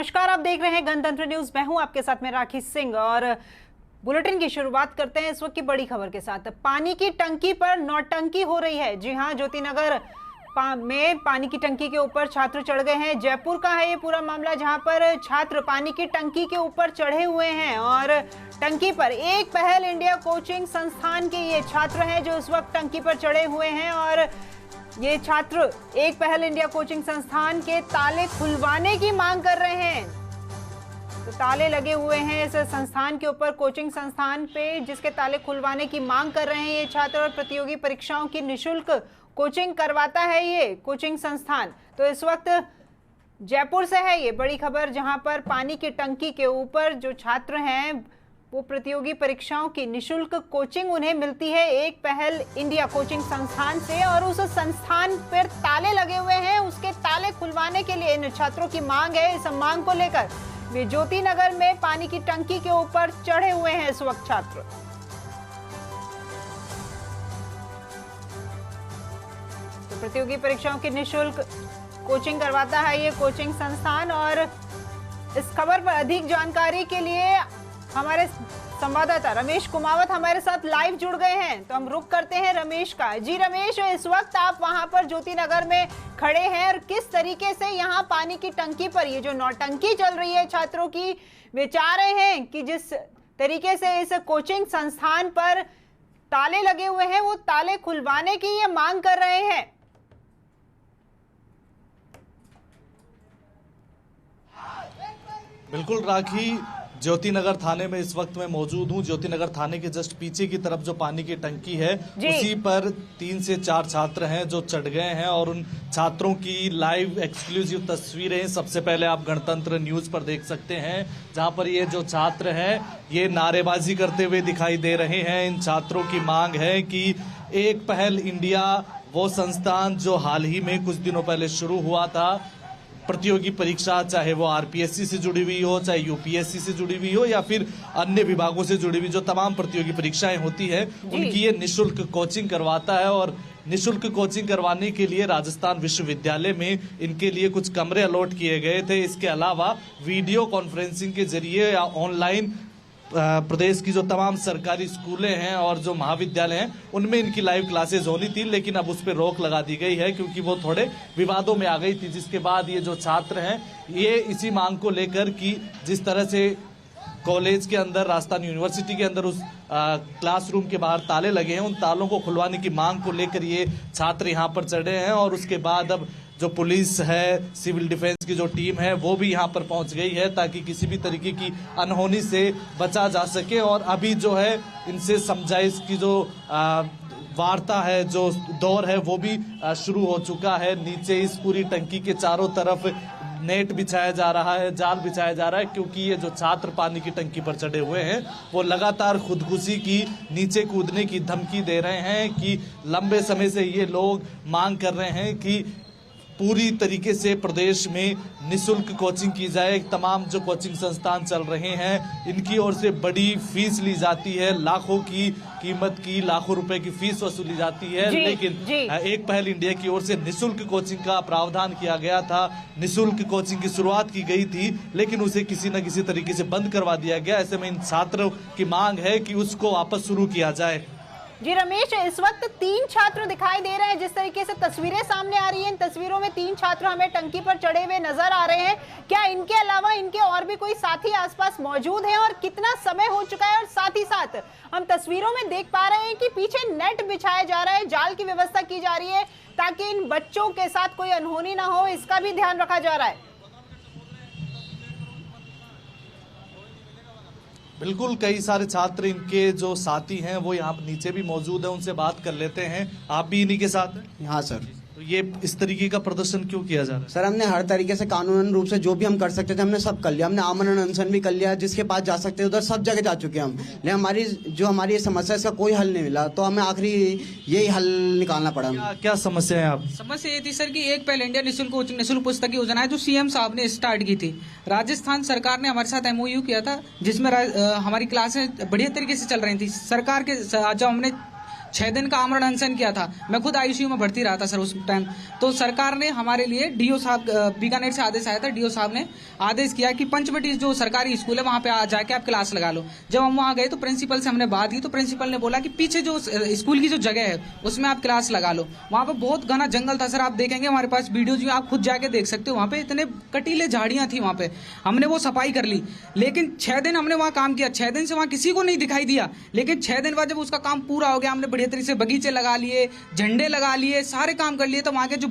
नमस्कार, आप देख रहे हैं गणतंत्र न्यूज। मैं हूं आपके साथ में राखी सिंह और बुलेटिन की शुरुआत करते हैं इस वक्त की बड़ी खबर के साथ। पानी की टंकी पर नौटंकी हो रही है। जी हां, ज्योतिनगर में पानी की टंकी के ऊपर छात्र चढ़ गए हैं। जयपुर का है ये पूरा मामला, जहां पर छात्र पानी की टंकी के ऊपर चढ़े हुए हैं और टंकी पर एक पहल इंडिया कोचिंग संस्थान के ये छात्र हैं जो इस वक्त टंकी पर चढ़े हुए हैं और ये छात्र एक पहल इंडिया कोचिंग संस्थान के ताले खुलवाने की मांग कर रहे हैं। तो ताले लगे हुए हैं इस संस्थान के ऊपर, कोचिंग संस्थान पे, जिसके ताले खुलवाने की मांग कर रहे हैं ये छात्र। और प्रतियोगी परीक्षाओं की निःशुल्क कोचिंग करवाता है ये कोचिंग संस्थान। तो इस वक्त जयपुर से है ये बड़ी खबर, जहां पर पानी की टंकी के ऊपर जो छात्र हैं वो प्रतियोगी परीक्षाओं की निःशुल्क कोचिंग उन्हें मिलती है एक पहल इंडिया कोचिंग संस्थान से। और उस संस्थान पर ताले लगे हुए हैं, उसके ताले खुलवाने के लिए इन छात्रों की मांग है। इस मांग को लेकर वे ज्योतिनगर में पानी की टंकी के ऊपर चढ़े हुए हैं इस वक्त छात्र। तो प्रतियोगी परीक्षाओं की निःशुल्क कोचिंग करवाता है ये कोचिंग संस्थान। और इस खबर पर अधिक जानकारी के लिए हमारे संवाददाता रमेश कुमावत हमारे साथ लाइव जुड़ गए हैं। तो हम रुक करते हैं रमेश का। जी रमेश, इस वक्त आप वहां पर ज्योतिनगर में खड़े हैं और किस तरीके से यहाँ पानी की टंकी पर ये जो नौटंकी चल रही है छात्रों की, वे चाह रहे हैं कि जिस तरीके से इस कोचिंग संस्थान पर ताले लगे हुए हैं वो ताले खुलवाने की ये मांग कर रहे हैं। बिल्कुल राखी, ज्योतिनगर थाने में इस वक्त मैं मौजूद हूं। ज्योतिनगर थाने के जस्ट पीछे की तरफ जो पानी की टंकी है उसी पर 3 से 4 छात्र हैं जो चढ़ गए हैं और उन छात्रों की लाइव एक्सक्लूसिव तस्वीरें सबसे पहले आप गणतंत्र न्यूज पर देख सकते हैं, जहां पर ये जो छात्र हैं ये नारेबाजी करते हुए दिखाई दे रहे हैं। इन छात्रों की मांग है कि एक पहल इंडिया, वो संस्थान जो हाल ही में कुछ दिनों पहले शुरू हुआ था, प्रतियोगी परीक्षा चाहे वो आरपीएससी से जुड़ी हुई हो, चाहे यूपीएससी से जुड़ी हुई हो या फिर अन्य विभागों से जुड़ी हुई जो तमाम प्रतियोगी परीक्षाएं होती है, उनकी ये निःशुल्क कोचिंग करवाता है। और निःशुल्क कोचिंग करवाने के लिए राजस्थान विश्वविद्यालय में इनके लिए कुछ कमरे अलॉट किए गए थे। इसके अलावा वीडियो कॉन्फ्रेंसिंग के जरिए या ऑनलाइन प्रदेश की जो तमाम सरकारी स्कूलें हैं और जो महाविद्यालय हैं उनमें इनकी लाइव क्लासेस होनी थी, लेकिन अब उस पर रोक लगा दी गई है क्योंकि वो थोड़े विवादों में आ गई थी। जिसके बाद ये जो छात्र हैं ये इसी मांग को लेकर कि जिस तरह से कॉलेज के अंदर, राजस्थान यूनिवर्सिटी के अंदर उस क्लासरूम के बाहर ताले लगे हैं, उन तालों को खुलवाने की मांग को लेकर ये छात्र यहाँ पर चढ़े हैं। और उसके बाद अब जो पुलिस है, सिविल डिफेंस की जो टीम है वो भी यहाँ पर पहुँच गई है ताकि किसी भी तरीके की अनहोनी से बचा जा सके। और अभी जो है इनसे समझाइश की जो वार्ता है, जो दौर है वो भी शुरू हो चुका है। नीचे इस पूरी टंकी के चारों तरफ नेट बिछाया जा रहा है, जाल बिछाया जा रहा है, क्योंकि ये जो छात्र पानी की टंकी पर चढ़े हुए हैं वो लगातार खुदकुशी की, नीचे कूदने की धमकी दे रहे हैं कि लंबे समय से ये लोग मांग कर रहे हैं कि पूरी तरीके से प्रदेश में निःशुल्क कोचिंग की जाए। तमाम जो कोचिंग संस्थान चल रहे हैं इनकी ओर से बड़ी फीस ली जाती है, लाखों की कीमत की, लाखों रुपए की फीस वसूली जाती है, लेकिन एक पहल इंडिया की ओर से निःशुल्क कोचिंग का प्रावधान किया गया था। निःशुल्क कोचिंग की शुरुआत की गई थी लेकिन उसे किसी न किसी तरीके से बंद करवा दिया गया। ऐसे में इन छात्रों की मांग है कि उसको वापस शुरू किया जाए। जी रमेश, इस वक्त 3 छात्र दिखाई दे रहे हैं। जिस तरीके से तस्वीरें सामने आ रही हैं, इन तस्वीरों में 3 छात्र हमें टंकी पर चढ़े हुए नजर आ रहे हैं। क्या इनके अलावा इनके और भी कोई साथी आसपास मौजूद हैं और कितना समय हो चुका है? और साथ ही साथ हम तस्वीरों में देख पा रहे हैं कि पीछे नेट बिछाया जा रहा है, जाल की व्यवस्था की जा रही है ताकि इन बच्चों के साथ कोई अनहोनी ना हो, इसका भी ध्यान रखा जा रहा है। बिल्कुल, कई सारे छात्र, इनके जो साथी हैं वो यहाँ नीचे भी मौजूद हैं, उनसे बात कर लेते हैं। आप भी इन्हीं के साथ हैं? हाँ सर। तो ये इस तरीके का प्रदर्शन क्यों किया जा रहा है? सर, हमने हर तरीके से कानूनन रूप से जो भी हम कर सकते थे हमने सब कर लिया। हमने आमरण अनशन भी कर लिया, जिसके पास जा सकते उधर सब जगह जा चुके हम, लेकिन हमारी समस्या, इसका कोई हल नहीं मिला। तो हमें आखिरी यही हल निकालना पड़ा। क्या समस्या है आप? समस्या ये थी सर कि एक पहले इंडिया निःशुल्क पुस्तक योजना है जो सीएम साहब ने स्टार्ट की थी। राजस्थान सरकार ने हमारे साथ एमओयू किया था जिसमें हमारी क्लासें बढ़िया तरीके से चल रही थी। सरकार के जब हमने 6 दिन का आमरण अनशन किया था। मैं खुद आईसीयू में भर्ती रहा था सर उस टाइम। तो सरकार ने हमारे लिए डीओ साहब, बीकानेर से आदेश आया था, डीओ साहब ने आदेश किया कि पंचवटी जो सरकारी स्कूल है वहां पे जाके आप क्लास लगा लो। जब हम वहां गए तो प्रिंसिपल से हमने बात की, तो प्रिंसिपल ने बोला कि पीछे जो स्कूल की जो जगह है उसमें आप क्लास लगा लो। वहां पे बहुत घना जंगल था सर, आप देखेंगे हमारे पास वीडियो जो आप खुद जाके देख सकते हो। वहां पे इतने कटीले झाड़ियां थी, वहां पे हमने वो सफाई कर ली। लेकिन 6 दिन हमने वहां काम किया, 6 दिन से वहां किसी को नहीं दिखाई दिया। लेकिन 6 दिन बाद जब उसका काम पूरा हो गया, हमने बढ़िया तरीके से बगीचे लगा लिए, झंडे लगा लिए, सारे काम कर लिए, तो वहां के जो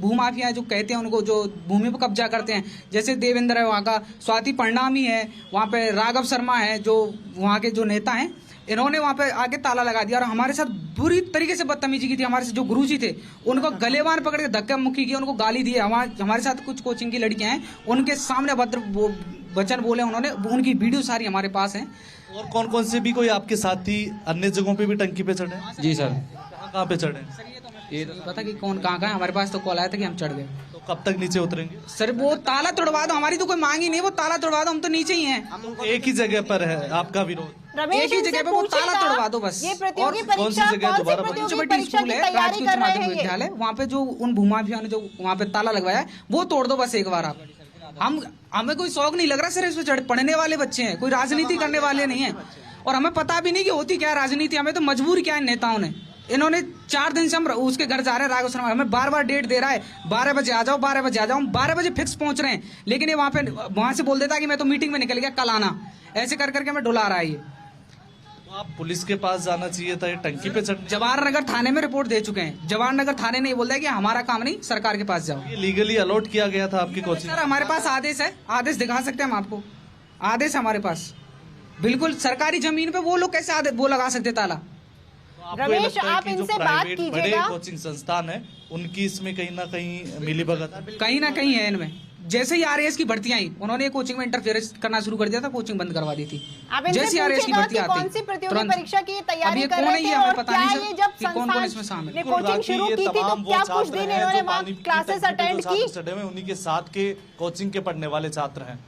भूमाफिया जो कहते हैं उनको, जो भूमि पर कब्जा करते हैं, जैसे देवेंद्र है वहां का, स्वाति परिणामी है वहां पे, राघव शर्मा है जो वहां के जो नेता हैं, इन्होंने वहां पे आके ताला लगा दिया और हमारे साथ बुरी तरीके से बदतमीजी की थी। हमारे से जो गुरुजी थे उनको गलेवान पकड़ के धक्का मुक्की की, उनको गाली दी। हमारे साथ कुछ कोचिंग की लड़कियां हैं, उनके सामने भद्र वचन बोले उन्होंने, उनकी वीडियो सारी हमारे पास है। और कौन कौन से भी कोई आपके साथी अन्य जगहों पे भी टंकी पे चढ़े? जी सर। कहाँ पे चढ़े? ये तो पता कि कौन कहाँ है, हमारे पास तो कॉल आया था कि हम चढ़ गए। तो कब तक नीचे उतरेंगे? सर वो ताला तोड़वा दो, हमारी तो कोई मांग ही नहीं, वो ताला तोड़वा दो, हम तो नीचे ही हैं। एक ही जगह पर है आपका विरोध? रमेश, एक ही जगह पे वो ताला तोड़वा दो बस। ये प्रतियोगी कौन सी परीक्षा, जगह? कौन सी दोबारा प्रतियोगी पंचवटी परीक्षा स्कूल की है, तैयारी राजकीय कर उच्च रहे माध्यमिक हैं ये? विद्यालय, वहाँ पे जो उन भूमाफिया ने जो वहाँ पे ताला लगवाया है वो तोड़ दो बस एक बार आप। हमें कोई शौक नहीं लग रहा सर, इसमें पढ़ने वाले बच्चे हैं, कोई राजनीति करने वाले नहीं है। और हमें पता भी नहीं कि होती क्या राजनीति, हमें तो मजबूर किया है नेताओं ने। इन्होंने 4 दिन से हम उसके घर जा रहे हैं, राघव शर्मा हमें बार बार डेट दे रहा है, 12 बजे आ जाओ, 12 बजे आ जाओ। हम 12 बजे फिक्स पहुंच रहे हैं, लेकिन ये वहां से बोल देता है कि मैं तो मीटिंग में निकल गया, कल आना। ऐसे कर करके हमें डुला रहा है ये। तो आप पुलिस के पास जाना चाहिए था, ये टंकी पे चढ़। जवाहर नगर थाने में रिपोर्ट दे चुके हैं। जवाहर नगर थाने ने बोल दिया कि हमारा काम नहीं, सरकार के पास जाओ। ये लीगली अलॉट किया गया था आपकी कोचिंग? सर हमारे पास आदेश है, आदेश दिखा सकते हैं हम आपको, आदेश हमारे पास। बिल्कुल सरकारी जमीन पे वो लोग कैसे वो लगा सकते ताला? आपको ये रमेश, लगता है आप कि जो इनसे बात प्राइवेट बड़े कीजिएगा। कोचिंग संस्थान है उनकी इसमें कहीं ना कहीं मिलीभगत है? कहीं ना कहीं है इनमें। जैसे ही आरएएस की भर्तियां आई, उन्होंने कोचिंग में इंटरफेरेंस करना शुरू कर दिया था, कोचिंग बंद करवा दी थी। आप इनसे जैसे आरएएस की पूछिएगा भर्ती कि आती, कौन सी प्रतियोगी तुरंत। परीक्षा की तैयारी अब ये कर कौन रहे है ये थे हमें और पता क्या नहीं ये सर जब कि कौन-कौन इसमें संस्थान शामिल ने है। कोचिंग शुरू की थी तो क्या कुछ दिन इन्होंने वहाँ क्लासेस अटेंड की? चढ़े हुए उन्हीं के साथ के कोचिंग के पढ़ने वाले छात्र हैं।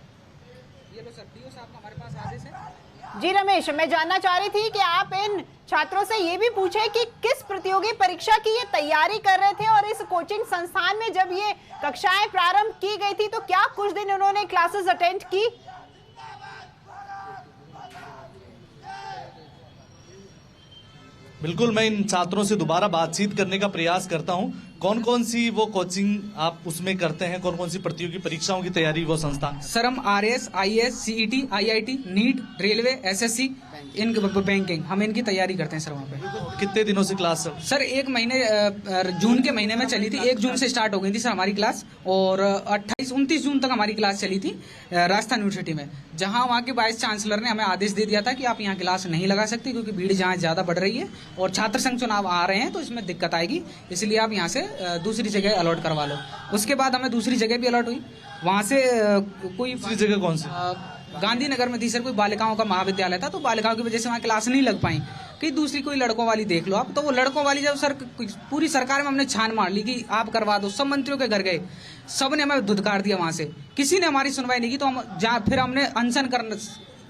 ये लो सर, डीओ साहब का हमारे पास आदेश है। जी रमेश, मैं जानना चाह रही थी कि आप इन छात्रों से ये भी पूछे कि किस प्रतियोगी परीक्षा की ये तैयारी कर रहे थे और इस कोचिंग संस्थान में जब ये कक्षाएं प्रारंभ की गई थी तो क्या कुछ दिन उन्होंने क्लासेस अटेंड की? बिल्कुल, मैं इन छात्रों से दोबारा बातचीत करने का प्रयास करता हूं। कौन कौन सी वो कोचिंग आप उसमें करते हैं, कौन कौन सी प्रतियोगी परीक्षाओं की तैयारी वो संस्थान? सर हम RAS, IAS, CET, IIT, NEET, railway, SSC, इन बैंकिंग, हम इनकी तैयारी करते हैं सर वहाँ पे। कितने दिनों से क्लास चल? सर 1 महीने जून के महीने में चली थी, 1 जून से स्टार्ट हो गई थी सर हमारी क्लास, और 28-29 जून तक हमारी क्लास चली थी राजस्थान यूनिवर्सिटी में, जहां वहां के वाइस चांसलर ने हमें आदेश दे दिया था कि आप यहाँ क्लास नहीं लगा सकते क्योंकि भीड़ जहाँ ज्यादा बढ़ रही है और छात्र संघ चुनाव आ रहे हैं तो इसमें दिक्कत आएगी, इसलिए आप यहाँ से दूसरी जगह अलॉट करवा लो। उसके बाद हमें दूसरी जगह भी अलॉट हुई, वहां से कोई दूसरी जगह कौन सी? गांधीनगर में थी सर, कोई बालिकाओं का महाविद्यालय था, तो बालिकाओं की वजह से वहाँ क्लास नहीं लग पाई। कहीं दूसरी कोई लड़कों वाली देख लो आप, तो वो लड़कों वाली जब सर पूरी सरकार में हमने छान मार ली कि आप करवा दो, सब मंत्रियों के घर गए, सब ने हमें धुतकार दिया वहां से, किसी ने हमारी सुनवाई नहीं की। तो हम फिर हमने अनशन करना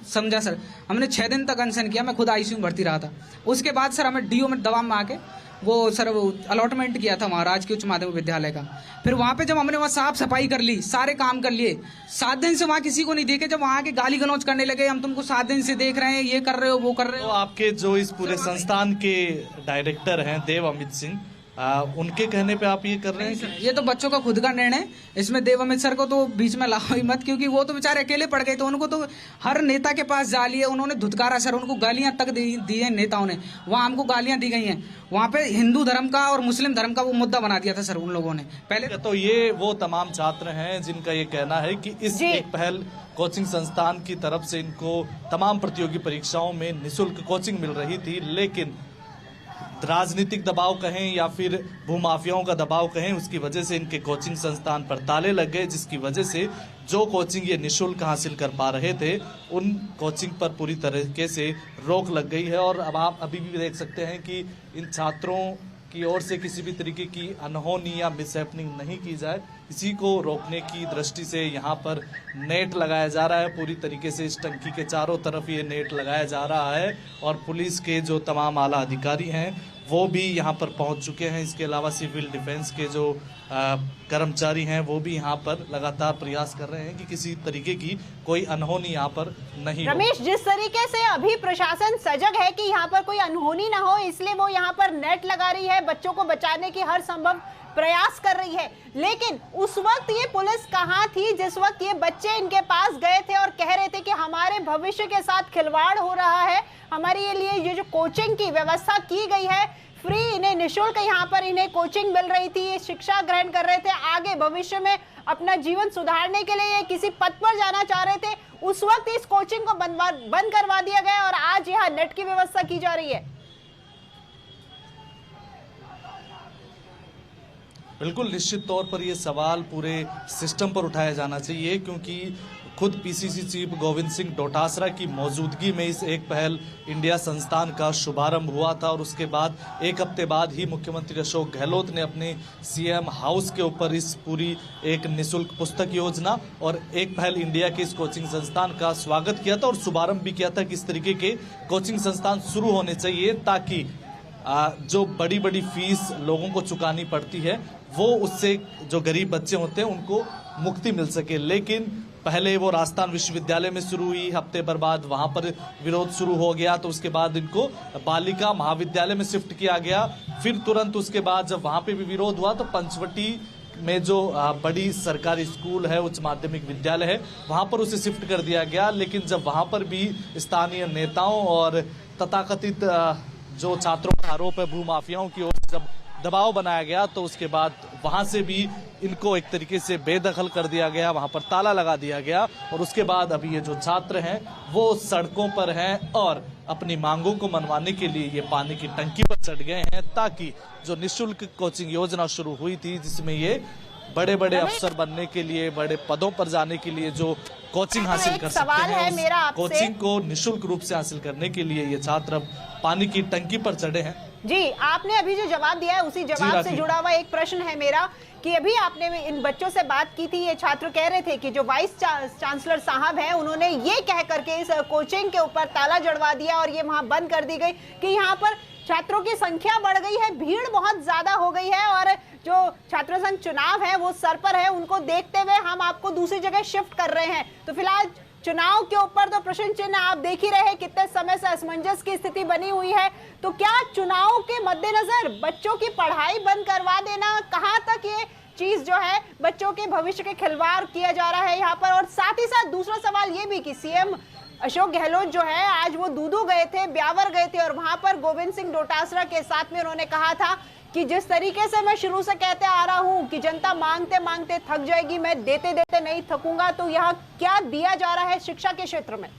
समझा सर, हमने 6 दिन तक अनशन किया, मैं खुद आईसीयू में भर्ती रहा था। उसके बाद सर हमें डीओ में दबाव में आके वो सर अलॉटमेंट किया था वहाँ राजकीय उच्च माध्यमिक विद्यालय का। फिर वहाँ पे जब हमने वहाँ साफ सफाई कर ली, सारे काम कर लिए, 7 दिन से वहाँ किसी को नहीं देखे, जब वहाँ के गाली गलौज करने लगे, हम तुमको 7 दिन से देख रहे हैं, ये कर रहे हो, वो कर रहे तो हो। आपके जो इस पूरे संस्थान के डायरेक्टर हैं देव अमित सिंह, उनके कहने पे आप ये कर रहे हैं? ये तो बच्चों का खुद का निर्णय, इसमें देव अमित सर को तो बीच में लाओ ही मत, क्योंकि वो तो बेचारे अकेले पड़ गए, तो उनको तो हर नेता के पास जा लिए, उन्होंने धुतकारा सर, उनको गालियां तक दी हैं नेताओं ने, वहाँ हमको गालियां दी गई हैं, वहाँ पे हिंदू धर्म का और मुस्लिम धर्म का वो मुद्दा बना दिया था सर उन लोगों ने पहले। तो ये वो तमाम छात्र हैं जिनका ये कहना है कि इस एक पहल कोचिंग संस्थान की तरफ से इनको तमाम प्रतियोगी परीक्षाओं में निःशुल्क कोचिंग मिल रही थी, लेकिन राजनीतिक दबाव कहें या फिर भूमाफियाओं का दबाव कहें, उसकी वजह से इनके कोचिंग संस्थान पर ताले लग गए, जिसकी वजह से जो कोचिंग ये निःशुल्क हासिल कर पा रहे थे उन कोचिंग पर पूरी तरीके से रोक लग गई है। और अब आप अभी भी देख सकते हैं कि इन छात्रों की ओर से किसी भी तरीके की अनहोनी या मिसहैपनिंग नहीं की जाए, इसी को रोकने की दृष्टि से यहाँ पर नेट लगाया जा रहा है। पूरी तरीके से इस टंकी के चारों तरफ ये नेट लगाया जा रहा है और पुलिस के जो तमाम आला अधिकारी हैं वो भी यहाँ पर पहुँच चुके हैं। इसके अलावा सिविल डिफेंस के जो कर्मचारी हैं वो भी यहाँ पर लगातार प्रयास कर रहे हैं कि किसी तरीके की कोई अनहोनी यहाँ पर नहीं हो। रमेश, जिस तरीके से अभी प्रशासन सजग है कि यहाँ पर कोई अनहोनी ना हो, इसलिए वो यहाँ पर नेट लगा रही है, बच्चों को बचाने की हर संभव प्रयास कर रही है, लेकिन उस वक्त ये पुलिस कहाँ थी जिस वक्त ये बच्चे इनके पास गए थे और कह रहे थे कि हमारे भविष्य के साथ खिलवाड़ हो रहा है, हमारे लिए ये जो कोचिंग की व्यवस्था की गई है, फ्री इन्हें निःशुल्क यहाँ पर इन्हें कोचिंग मिल रही थी, ये शिक्षा ग्रहण कर रहे थे, आगे भविष्य में अपना जीवन सुधारने के लिए किसी पद पर जाना चाह रहे थे, उस वक्त इस कोचिंग को बंद करवा दिया गया और आज यहाँ नेट की व्यवस्था की जा रही है। बिल्कुल निश्चित तौर पर यह सवाल पूरे सिस्टम पर उठाया जाना चाहिए, क्योंकि खुद पीसीसी चीफ गोविंद सिंह डोटासरा की मौजूदगी में इस एक पहल इंडिया संस्थान का शुभारंभ हुआ था और उसके बाद एक हफ्ते बाद ही मुख्यमंत्री अशोक गहलोत ने अपने सीएम हाउस के ऊपर इस पूरी एक निःशुल्क पुस्तक योजना और एक पहल इंडिया के इस कोचिंग संस्थान का स्वागत किया था और शुभारंभ भी किया था कि इस तरीके के कोचिंग संस्थान शुरू होने चाहिए ताकि जो बड़ी बड़ी फीस लोगों को चुकानी पड़ती है वो उससे जो गरीब बच्चे होते हैं उनको मुक्ति मिल सके। लेकिन पहले वो राजस्थान विश्वविद्यालय में शुरू हुई, हफ्ते भर बाद वहां पर विरोध शुरू हो गया, तो उसके बाद इनको बालिका महाविद्यालय में शिफ्ट किया गया। फिर तुरंत उसके बाद जब वहां पे भी विरोध हुआ तो पंचवटी में जो बड़ी सरकारी स्कूल है, उच्च माध्यमिक विद्यालय है, वहां पर उसे शिफ्ट कर दिया गया। लेकिन जब वहां पर भी स्थानीय नेताओं और तथाकथित जो छात्रों का आरोप है भूमाफियाओं की ओर से जब दबाव बनाया गया तो उसके बाद वहां से भी इनको एक तरीके से बेदखल कर दिया गया, वहां पर ताला लगा दिया गया और उसके बाद अभी ये जो छात्र हैं वो सड़कों पर हैं और अपनी मांगों को मनवाने के लिए ये पानी की टंकी पर चढ़ गए हैं ताकि जो निःशुल्क कोचिंग योजना शुरू हुई थी जिसमें ये बड़े बड़े अफसर बनने के लिए, बड़े पदों पर जाने के लिए जो कोचिंग हासिल कर सकते हैं, उस कोचिंग को निःशुल्क रूप से हासिल करने के लिए ये छात्र अब पानी की टंकी पर चढ़े हैं। जी, आपने अभी जो जवाब दिया है उसी जवाब से जुड़ा हुआ एक प्रश्न है मेरा कि अभी आपने इन बच्चों से बात की थी, ये छात्र कह रहे थे कि जो वाइस चांसलर साहब हैं उन्होंने ये कह करके इस कोचिंग के ऊपर ताला जड़वा दिया और ये वहां बंद कर दी गई कि यहाँ पर छात्रों की संख्या बढ़ गई है, भीड़ बहुत ज्यादा हो गई है और जो छात्र संघ चुनाव है वो सर पर है, उनको देखते हुए हम आपको दूसरी जगह शिफ्ट कर रहे हैं। तो फिलहाल चुनाव के ऊपर तो प्रश्न चिन्ह आप देख ही रहे कितने समय से असमंजस की स्थिति बनी हुई है, तो क्या चुनाव के मद्देनजर बच्चों की पढ़ाई बंद करवा देना, कहां तक ये चीज जो है बच्चों के भविष्य के खिलवाड़ किया जा रहा है यहाँ पर। और साथ ही साथ दूसरा सवाल ये भी कि सीएम अशोक गहलोत जो है आज वो दूदू गए थे, ब्यावर गए थे और वहां पर गोविंद सिंह डोटासरा के साथ में उन्होंने कहा था कि जिस तरीके से मैं शुरू से कहते आ रहा हूं कि जनता मांगते मांगते थक जाएगी, मैं देते देते नहीं थकूंगा, तो यहाँ क्या दिया जा रहा है शिक्षा के क्षेत्र में?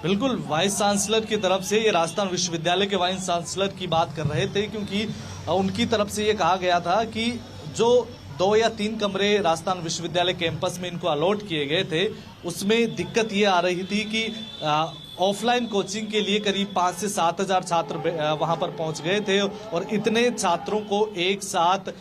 बिल्कुल, वाइस चांसलर की तरफ से ये राजस्थान विश्वविद्यालय के वाइस चांसलर की बात कर रहे थे, क्योंकि उनकी तरफ से ये कहा गया था कि जो 2 या 3 कमरे राजस्थान विश्वविद्यालय कैंपस में इनको अलॉट किए गए थे उसमें दिक्कत ये आ रही थी कि ऑफलाइन कोचिंग के लिए करीब 5 से 7 हजार छात्र वहां पर पहुंच गए थे और इतने छात्रों को एक साथ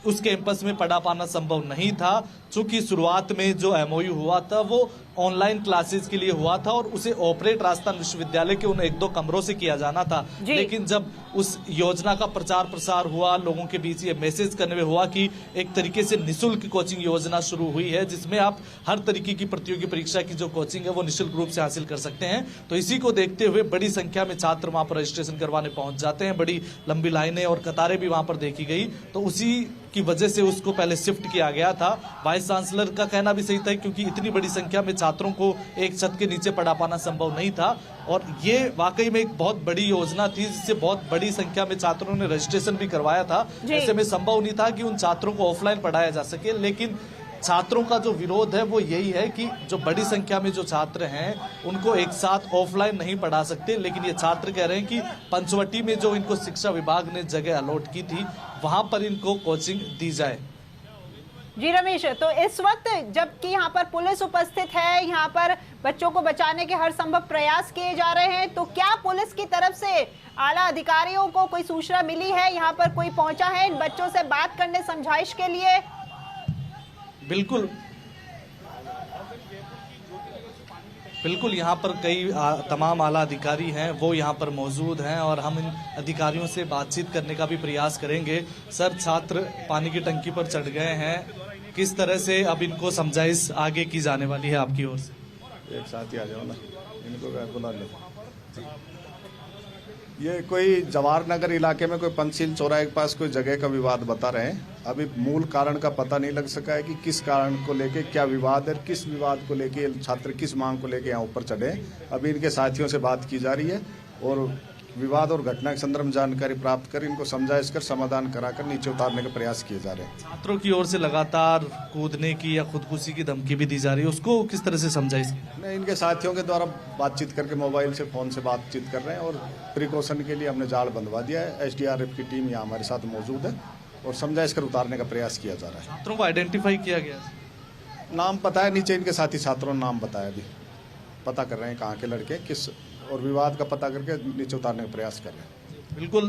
उस कैंपस में पढ़ा पाना संभव नहीं था। चूंकि शुरुआत में जो एमओयू हुआ था वो ऑनलाइन क्लासेस के लिए हुआ था और उसे ऑपरेट राजस्थान विश्वविद्यालय के उन 1-2 कमरों से किया जाना था। लेकिन जब उस योजना का प्रचार प्रसार हुआ, लोगों के बीच ये मैसेज करने में हुआ कि एक तरीके से निःशुल्क कोचिंग योजना शुरू हुई है जिसमें आप हर तरीके की प्रतियोगी परीक्षा की जो कोचिंग है वो निःशुल्क रूप से हासिल कर सकते हैं, तो इसी को देखते हुए बड़ी संख्या में छात्र वहां पर रजिस्ट्रेशन करवाने पहुंच जाते हैं, बड़ी लंबी लाइनें और कतारें भी वहां पर देखी गई, तो उसी की वजह से उसको पहले शिफ्ट किया गया था। वाइस चांसलर का कहना भी सही था, क्योंकि इतनी बड़ी संख्या में छात्रों को एक छत के नीचे पढ़ा पाना संभव नहीं था और ये वाकई में एक बहुत बड़ी योजना थी जिससे बहुत बड़ी संख्या में छात्रों ने रजिस्ट्रेशन भी करवाया था। ऐसे में संभव नहीं था कि उन छात्रों को ऑफलाइन पढ़ाया जा सके, लेकिन छात्रों का जो विरोध है वो यही है कि जो बड़ी संख्या में जो छात्र हैं उनको एक साथ ऑफलाइन नहीं पढ़ा सकते। लेकिन ये छात्र कह रहे हैं कि पंचवटी में जो इनको शिक्षा विभाग ने जगह अलॉट की थी वहां पर इनको कोचिंग दी जाए। जी रमेश, तो इस वक्त जबकि यहाँ पर पुलिस उपस्थित है, यहाँ पर बच्चों को बचाने के हर संभव प्रयास किए जा रहे हैं। तो क्या पुलिस की तरफ से आला अधिकारियों को कोई सूचना मिली है, यहाँ पर कोई पहुंचा है इन बच्चों से बात करने, समझाइश के लिए? बिल्कुल यहाँ पर कई तमाम आला अधिकारी हैं, वो यहाँ पर मौजूद हैं और हम इन अधिकारियों से बातचीत करने का भी प्रयास करेंगे। सर, छात्र पानी की टंकी पर चढ़ गए हैं, किस तरह से अब इनको समझाइश आगे की जाने वाली है आपकी ओर से? एक साथ ही आ जाओ ना, इनको बुला लो। ये कोई जवाहर नगर इलाके में कोई पंचशील चौराहे के पास कोई जगह का विवाद बता रहे हैं। अभी मूल कारण का पता नहीं लग सका है कि किस कारण को लेके क्या विवाद है, किस विवाद को लेके छात्र किस मांग को लेके यहाँ ऊपर चढ़े। अभी इनके साथियों से बात की जा रही है और विवाद और घटना के संदर्भ में जानकारी प्राप्त कर इनको समझाइश कर समाधान कराकर नीचे उतारने के प्रयास किए जा रहे हैं। छात्रों की ओर से लगातार कूदने की या खुदकुशी की धमकी भी दी जा रही है, उसको किस तरह से समझाइश? नहीं, इनके साथियों के द्वारा बातचीत करके मोबाइल से फोन से बातचीत कर रहे हैं और प्रिकॉशन के लिए हमने जाल बंधवा दिया है। SDRF की टीम यहाँ हमारे साथ मौजूद है और समझाइश कर उतारने का प्रयास किया जा रहा है। छात्रों को आइडेंटिफाई किया गया? नाम पता है, नीचे इनके साथी छात्रों ने नाम बताया, अभी पता कर रहे हैं कहाँ के लड़के किस, और विवाद का पता करके नीचे उतारने का प्रयास कर रहे हैं। बिल्कुल,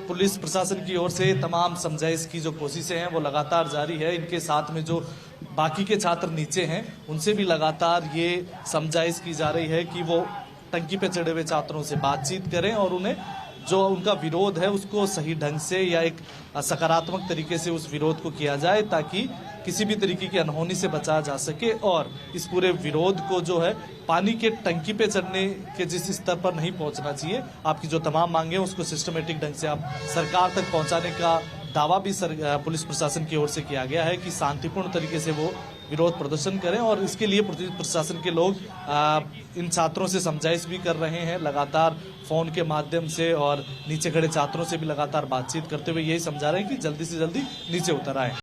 पुलिस प्रशासन की ओर से तमाम समझाइश की जो कोशिशें हैं वो लगातार जारी है। इनके साथ में जो बाकी के छात्र नीचे हैं उनसे भी लगातार ये समझाइश की जा रही है कि वो टंकी पे चढ़े हुए छात्रों से बातचीत करें और उन्हें जो उनका विरोध है उसको सही ढंग से या एक सकारात्मक तरीके से उस विरोध को किया जाए ताकि किसी भी तरीके की अनहोनी से बचाया जा सके और इस पूरे विरोध को जो है पानी के टंकी पे चढ़ने के जिस स्तर पर नहीं पहुंचना चाहिए, आपकी जो तमाम मांगे हैं उसको सिस्टमेटिक ढंग से आप सरकार तक पहुंचाने का दावा भी पुलिस प्रशासन की ओर से किया गया है कि शांतिपूर्ण तरीके से वो विरोध प्रदर्शन करें और इसके लिए पुलिस प्रशासन के लोग इन छात्रों से समझाइश भी कर रहे हैं लगातार फोन के माध्यम से और नीचे खड़े छात्रों से भी लगातार बातचीत करते हुए यही समझा रहे हैं कि जल्दी से जल्दी नीचे उतर आए।